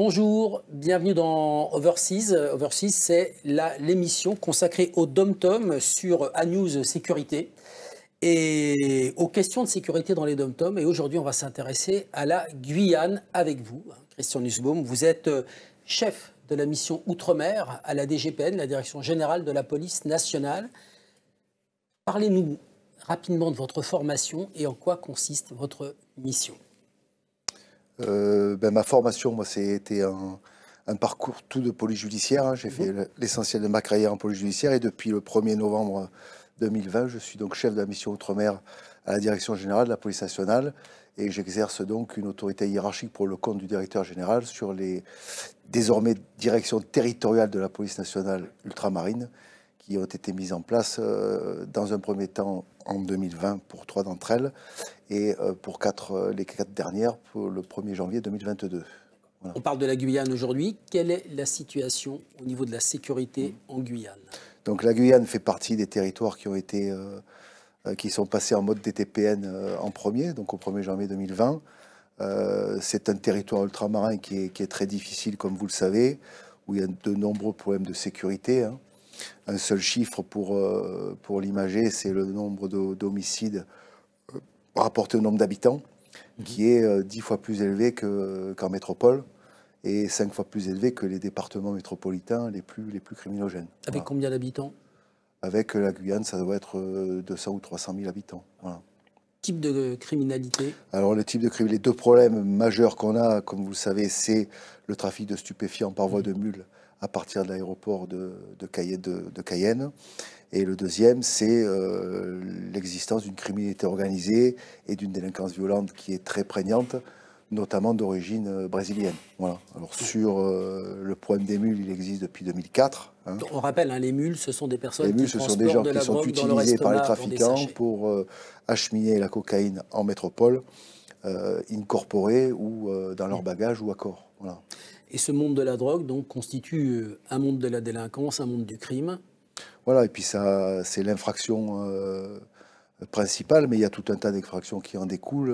Bonjour, bienvenue dans Overseas. Overseas, c'est l'émission consacrée au dom-tom sur ANews Sécurité et aux questions de sécurité dans les dom-tom. Et aujourd'hui, on va s'intéresser à la Guyane avec vous. Christian Nussbaum, vous êtes chef de la mission Outre-mer à la DGPN, la Direction Générale de la Police Nationale. Parlez-nous rapidement de votre formation et en quoi consiste votre mission. Ma formation, moi, c'était un parcours tout de police judiciaire. Hein. J'ai fait l'essentiel de ma carrière en police judiciaire et depuis le 1er novembre 2020, je suis donc chef de la mission Outre-mer à la Direction Générale de la Police Nationale et j'exerce donc une autorité hiérarchique pour le compte du directeur général sur les désormais directions territoriales de la Police Nationale ultramarine qui ont été mises en place dans un premier temps en 2020 pour 3 d'entre elles et pour les 4 dernières pour le 1er janvier 2022. Voilà. On parle de la Guyane aujourd'hui. Quelle est la situation au niveau de la sécurité en Guyane? Donc la Guyane fait partie des territoires qui ont été, qui sont passés en mode DTPN en premier, donc au 1er janvier 2020. C'est un territoire ultramarin qui est très difficile, comme vous le savez, où il y a de nombreux problèmes de sécurité. Hein. Un seul chiffre pour l'imager, c'est le nombre d'homicides rapporté au nombre d'habitants, qui est 10 fois plus élevé qu'en métropole et 5 fois plus élevé que les départements métropolitains les plus criminogènes. Avec voilà. Combien d'habitants? Avec la Guyane, ça doit être 200 ou 300 000 habitants. Voilà. Type de criminalité? Alors le type de criminalité, les deux problèmes majeurs qu'on a, comme vous le savez, c'est le trafic de stupéfiants par voie de mule à partir de l'aéroport de Cayenne. Et le deuxième, c'est l'existence d'une criminalité organisée et d'une délinquance violente qui est très prégnante, notamment d'origine brésilienne. Voilà. Alors sur le problème des mules, il existe depuis 2004. Hein. On rappelle, hein, les mules, ce sont des personnes les mules, ce sont des gens qui sont utilisés par les trafiquants pour acheminer la cocaïne en métropole, incorporée ou dans leur bagage ou à corps. Voilà. Et ce monde de la drogue donc, constitue un monde de la délinquance, un monde du crime. Voilà, et puis ça, c'est l'infraction principale, mais il y a tout un tas d'infractions qui en découlent,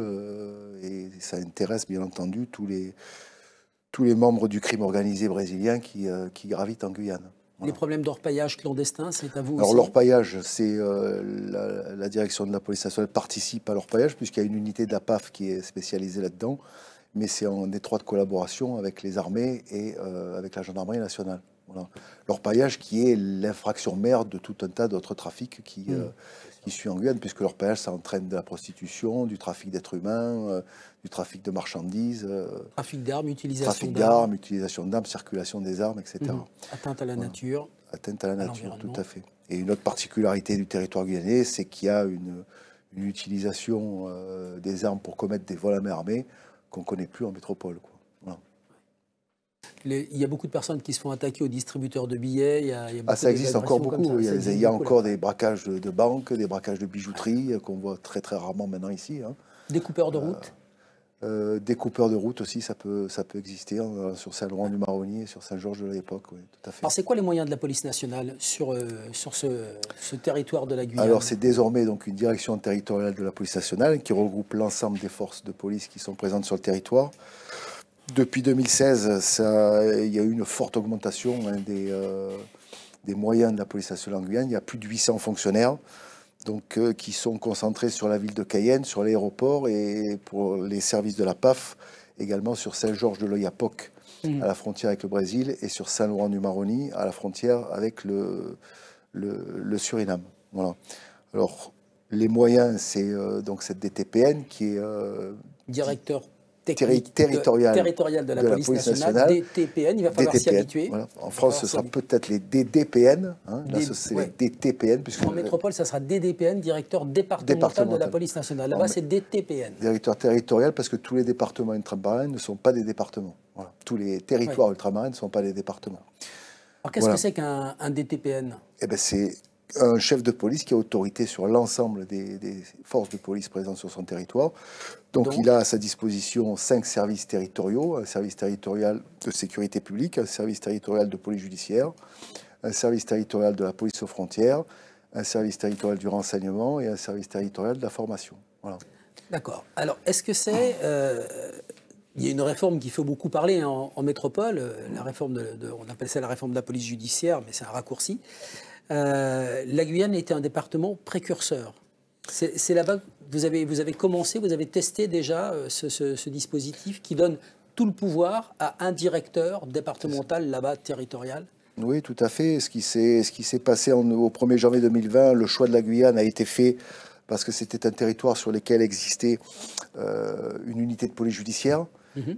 et ça intéresse bien entendu tous les membres du crime organisé brésilien qui gravitent en Guyane. Voilà. Les problèmes d'orpaillage clandestin, c'est à vous aussi? Alors l'orpaillage, c'est la direction de la police nationale participe à l'orpaillage, puisqu'il y a une unité de la PAF qui est spécialisée là-dedans, mais c'est en étroite collaboration avec les armées et avec la gendarmerie nationale. Voilà. L'orpaillage qui est l'infraction mère de tout un tas d'autres trafics qui suit en Guyane, puisque l'orpaillage, ça entraîne de la prostitution, du trafic d'êtres humains, du trafic de marchandises, trafic d'armes, utilisation d'armes, circulation des armes, etc. Atteinte à la nature. Atteinte à la nature, tout à fait. Et une autre particularité du territoire guyanais, c'est qu'il y a une utilisation des armes pour commettre des vols à main armée qu'on ne connaît plus en métropole, quoi. Voilà. Il y a beaucoup de personnes qui se font attaquer aux distributeurs de billets. Il y a ça existe encore beaucoup. Il y a encore des braquages de banques, des braquages de bijouterie qu'on voit très très rarement maintenant ici. Hein. Des coupeurs de route. Des coupeurs de route aussi, ça peut exister sur Saint-Laurent-du-Maroni et sur Saint-Georges de l'époque, oui, tout à fait. Alors c'est quoi les moyens de la police nationale sur ce territoire de la Guyane? Alors c'est désormais donc une direction territoriale de la police nationale qui regroupe l'ensemble des forces de police qui sont présentes sur le territoire. Depuis 2016, il y a eu une forte augmentation des moyens de la police nationale en Guyane. Il y a plus de 800 fonctionnaires donc, qui sont concentrés sur la ville de Cayenne, sur l'aéroport et pour les services de la PAF, également sur Saint-Georges de l'Oyapock, à la frontière avec le Brésil, et sur Saint-Laurent-du-Maroni, à la frontière avec le Suriname. Voilà. Alors, les moyens, c'est donc cette DTPN qui est... directeur territorial de la police nationale, DTPN, il va falloir s'y habituer. Voilà. En France, ce sera peut-être les DDPN. Hein. Là, c'est les DTPN. En métropole, ça sera DDPN, directeur départemental de la police nationale. Là-bas, c'est DTPN. Directeur territorial, parce que tous les départements ultramarins ne sont pas des départements. Voilà. Tous les territoires ultramarins ne sont pas des départements. Alors, qu'est-ce que c'est qu'un DTPN? Eh ben, c'est un chef de police qui a autorité sur l'ensemble des forces de police présentes sur son territoire. Donc il a à sa disposition 5 services territoriaux, un service territorial de sécurité publique, un service territorial de police judiciaire, un service territorial de la police aux frontières, un service territorial du renseignement et un service territorial de la formation. Voilà. D'accord. Alors, est-ce que c'est Il y a une réforme qui fait beaucoup parler en métropole, la réforme on appelle ça la réforme de la police judiciaire, mais c'est un raccourci. La Guyane était un département précurseur. C'est là-bas que vous avez commencé, vous avez testé déjà ce dispositif qui donne tout le pouvoir à un directeur départemental là-bas, territorial. Oui, tout à fait. Ce qui s'est passé au 1er janvier 2020, le choix de la Guyane a été fait parce que c'était un territoire sur lequel existait une unité de police judiciaire.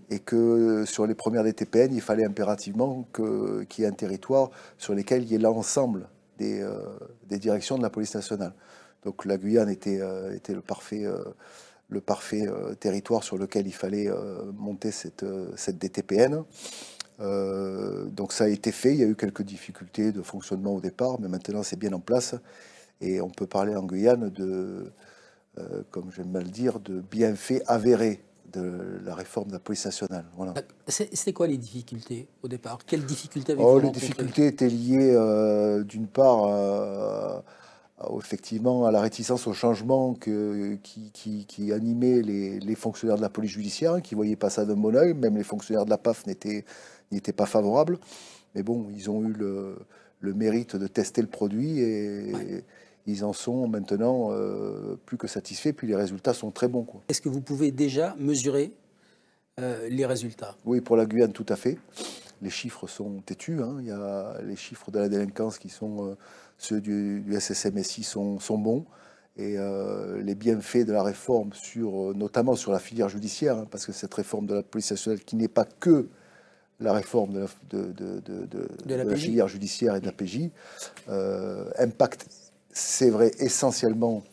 Et que sur les premières DTPN, il fallait impérativement qu'il y ait un territoire sur lequel il y ait l'ensemble des directions de la police nationale. Donc la Guyane était le parfait territoire sur lequel il fallait monter cette DTPN. Donc ça a été fait, il y a eu quelques difficultés de fonctionnement au départ, mais maintenant c'est bien en place. Et on peut parler en Guyane comme j'aime mal dire, de bienfaits avérés de la réforme de la police nationale. Voilà. C'était quoi les difficultés au départ? Quelles difficultés avez-vous rencontrées? Les difficultés étaient liées d'une part effectivement à la réticence au changement qui animait les fonctionnaires de la police judiciaire, hein, qui ne voyaient pas ça d'un bon oeil. Même les fonctionnaires de la PAF n'y étaient pas favorables. Mais bon, ils ont eu le mérite de tester le produit et ils en sont maintenant plus que satisfaits, puis les résultats sont très bons. Est-ce que vous pouvez déjà mesurer les résultats? Oui, pour la Guyane, tout à fait. Les chiffres sont têtus. Hein. Il y a les chiffres de la délinquance qui sont ceux du SSMSI sont bons. Et les bienfaits de la réforme, notamment sur la filière judiciaire, hein, parce que cette réforme de la police nationale, qui n'est pas que la réforme de la filière judiciaire et de la PJ, impacte, c'est vrai, essentiellement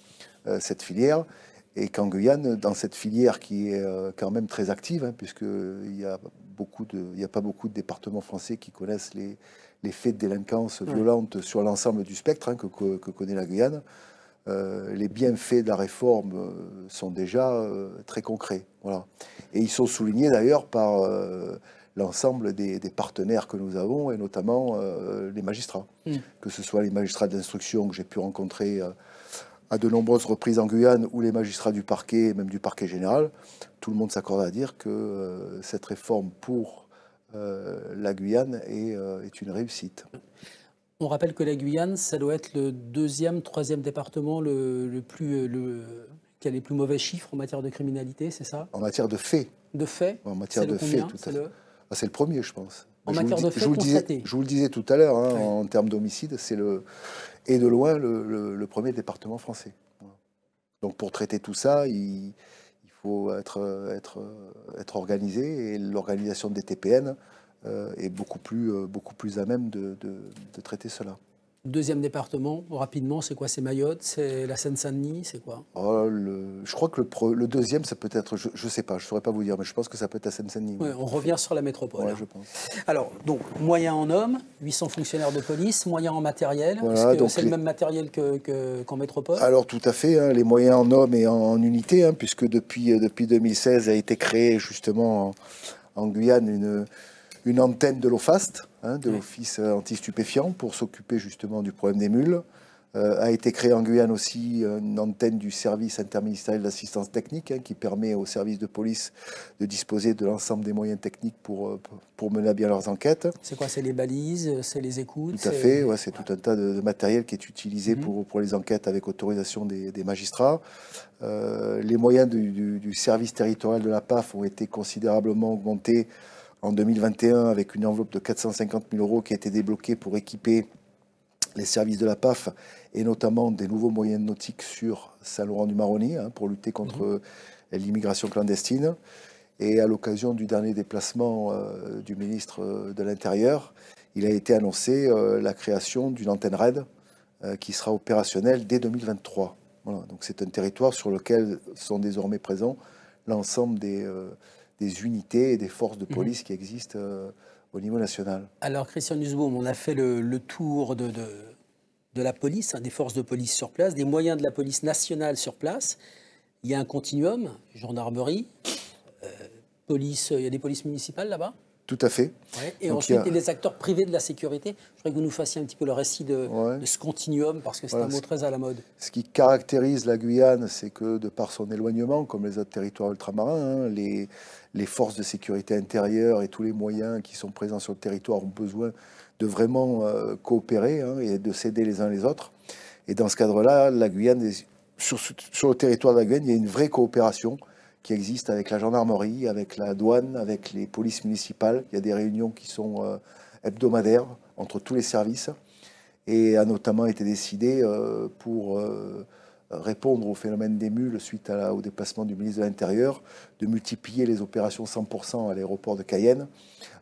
cette filière. Et qu'en Guyane, dans cette filière qui est quand même très active, hein, puisqu'il n'y a pas beaucoup de départements français qui connaissent les faits de délinquance violente sur l'ensemble du spectre, hein, que connaît la Guyane, les bienfaits de la réforme sont déjà très concrets. Voilà. Et ils sont soulignés d'ailleurs par l'ensemble des partenaires que nous avons, et notamment les magistrats. Que ce soit les magistrats d'instruction que j'ai pu rencontrer à de nombreuses reprises en Guyane, ou les magistrats du parquet, même du parquet général, tout le monde s'accorde à dire que cette réforme pour la Guyane est une réussite. On rappelle que la Guyane, ça doit être le deuxième, troisième département qui a les plus mauvais chiffres en matière de criminalité, c'est ça? En matière de faits. De faits? En matière de faits, tout à fait. C'est le premier, je pense. En matière de faits constatés. Je vous le disais tout à l'heure, hein, en termes d'homicide, c'est et de loin le premier département français. Voilà. Donc pour traiter tout ça, il faut être organisé, et l'organisation des TPN est beaucoup plus à même de traiter cela. Deuxième département, rapidement, c'est quoi? C'est Mayotte, c'est la Seine-Saint-Denis, c'est quoi? Je crois que le deuxième, ça peut être, je ne sais pas, je ne saurais pas vous dire, mais je pense que ça peut être la Seine-Saint-Denis. Ouais, on revient sur la métropole. Ouais, je pense. Alors, donc, moyens en hommes, 800 fonctionnaires de police, moyens en matériel, voilà, est-ce que c'est le même matériel qu'en métropole? Alors, tout à fait, hein, les moyens en hommes et en unités, hein, puisque depuis 2016 a été créée justement en Guyane une antenne de l'OFAST, hein, de l'Office anti-stupéfiant, pour s'occuper justement du problème des mules. A été créée en Guyane aussi une antenne du service interministériel d'assistance technique, hein, qui permet aux services de police de disposer de l'ensemble des moyens techniques pour mener à bien leurs enquêtes. C'est quoi? C'est les balises, c'est les écoutes? Tout à fait, ouais, c'est tout un tas de matériel qui est utilisé pour les enquêtes avec autorisation des magistrats. Les moyens du service territorial de la PAF ont été considérablement augmentés en 2021, avec une enveloppe de 450 000 € qui a été débloquée pour équiper les services de la PAF, et notamment des nouveaux moyens nautiques sur Saint-Laurent-du-Maroni, hein, pour lutter contre l'immigration clandestine. Et à l'occasion du dernier déplacement du ministre de l'Intérieur, il a été annoncé la création d'une antenne RAID qui sera opérationnelle dès 2023. Voilà, donc c'est un territoire sur lequel sont désormais présents l'ensemble des unités et des forces de police qui existent au niveau national. Alors, Christian Nussbaum, on a fait le tour de la police, hein, des forces de police sur place, des moyens de la police nationale sur place. Il y a un continuum, gendarmerie, police, il y a des polices municipales là-bas? Tout à fait. Ouais. Et donc, ensuite, les acteurs privés de la sécurité. Je voudrais que vous nous fassiez un petit peu le récit de ce continuum, parce que c'est un mot très à la mode. Ce qui caractérise la Guyane, c'est que de par son éloignement, comme les autres territoires ultramarins, les forces de sécurité intérieure et tous les moyens qui sont présents sur le territoire ont besoin de vraiment coopérer et de s'aider les uns les autres. Et dans ce cadre-là, la Guyane, sur le territoire de la Guyane, il y a une vraie coopération qui existe avec la gendarmerie, avec la douane, avec les polices municipales. Il y a des réunions qui sont hebdomadaires entre tous les services et a notamment été décidé pour répondre au phénomène des mules suite au déplacement du ministre de l'Intérieur, de multiplier les opérations 100% à l'aéroport de Cayenne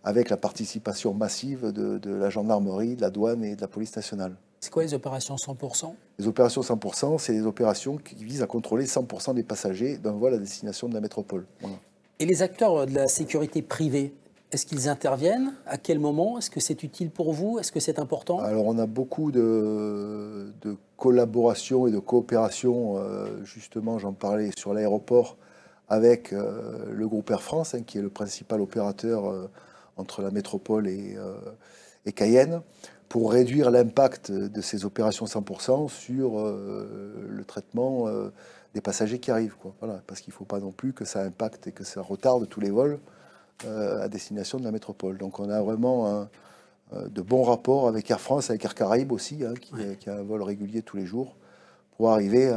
avec la participation massive de la gendarmerie, de la douane et de la police nationale. C'est quoi les opérations 100%? Les opérations 100%, c'est des opérations qui visent à contrôler 100% des passagers d'un vol à destination de la métropole. Voilà. Et les acteurs de la sécurité privée, est-ce qu'ils interviennent? À quel moment? Est-ce que c'est utile pour vous? Est-ce que c'est important? Alors on a beaucoup de collaboration et de coopération, justement j'en parlais sur l'aéroport, avec le groupe Air France, qui est le principal opérateur entre la métropole et Cayenne, pour réduire l'impact de ces opérations 100% sur le traitement des passagers qui arrivent, quoi. Voilà, parce qu'il ne faut pas non plus que ça impacte et que ça retarde tous les vols à destination de la métropole. Donc on a vraiment de bons rapports avec Air France, avec Air Caraïbes aussi, qui a un vol régulier tous les jours, pour arriver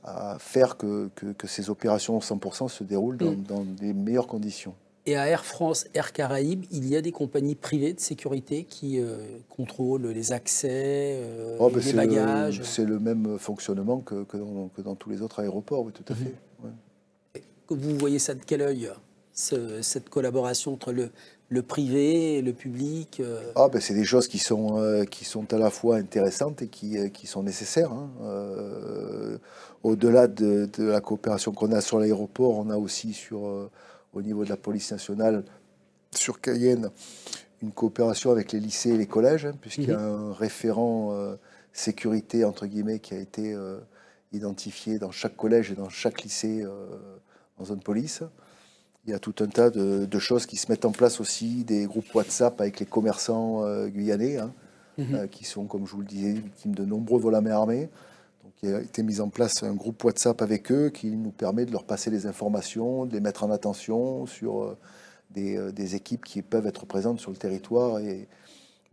à faire que ces opérations 100% se déroulent dans les meilleures conditions. Et à Air France, Air Caraïbes, il y a des compagnies privées de sécurité qui contrôlent les accès, les bagages. C'est le même fonctionnement que dans tous les autres aéroports, oui, tout à fait. Ouais. Vous voyez ça de quel œil, cette collaboration entre le privé et le public? C'est des choses qui sont à la fois intéressantes et qui sont nécessaires. Au-delà de la coopération qu'on a sur l'aéroport, on a aussi au niveau de la police nationale, sur Cayenne, une coopération avec les lycées et les collèges, puisqu'il y a un référent sécurité, entre guillemets, qui a été identifié dans chaque collège et dans chaque lycée en zone police. Il y a tout un tas de choses qui se mettent en place aussi, des groupes WhatsApp avec les commerçants guyanais, qui sont, comme je vous le disais, victimes de nombreux vols à main armée. Donc, il a été mis en place un groupe WhatsApp avec eux qui nous permet de leur passer des informations, de les mettre en attention sur des équipes qui peuvent être présentes sur le territoire et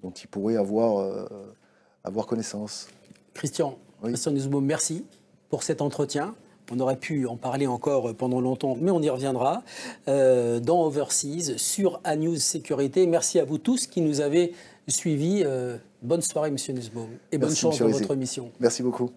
dont ils pourraient avoir connaissance. Christian Nussbaum, merci pour cet entretien. On aurait pu en parler encore pendant longtemps, mais on y reviendra dans Overseas sur ANews Sécurité. Merci à vous tous qui nous avez suivis. Bonne soirée, Monsieur Nussbaum, et bonne chance dans votre mission. Merci beaucoup.